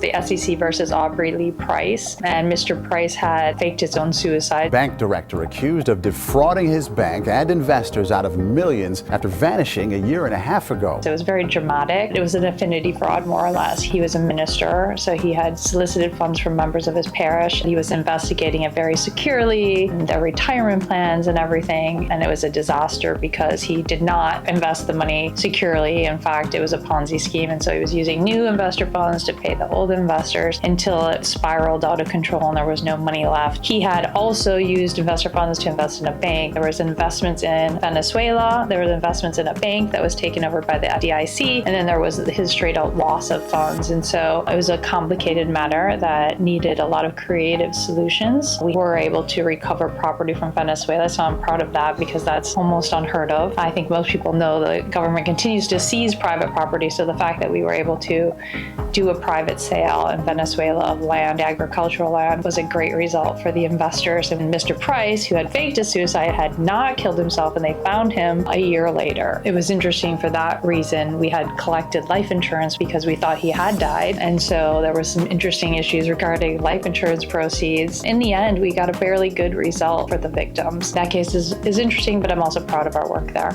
The SEC versus Aubrey Lee Price, and Mr. Price had faked his own suicide. Bank director accused of defrauding his bank and investors out of millions after vanishing a year and a half ago. So it was very dramatic. It was an affinity fraud, more or less. He was a minister, so he had solicited funds from members of his parish. He was investigating it very securely, their retirement plans and everything, and it was a disaster because he did not invest the money securely. In fact, it was a Ponzi scheme, and so he was using new investor funds to pay the old investors until it spiraled out of control and there was no money left. He had also used investor funds to invest in a bank. There was investments in Venezuela, there was investments in a bank that was taken over by the FDIC, and then there was his straight out loss of funds. And so it was a complicated matter that needed a lot of creative solutions. We were able to recover property from Venezuela, so I'm proud of that because that's almost unheard of. I think most people know the government continues to seize private property, so the fact that we were able to do a private sale in Venezuela of land, agricultural land, was a great result for the investors. And Mr. Price, who had faked his suicide, had not killed himself, and they found him a year later. It was interesting for that reason. We had collected life insurance because we thought he had died, and so there were some interesting issues regarding life insurance proceeds. In the end, we got a fairly good result for the victims. That case is interesting, but I'm also proud of our work there.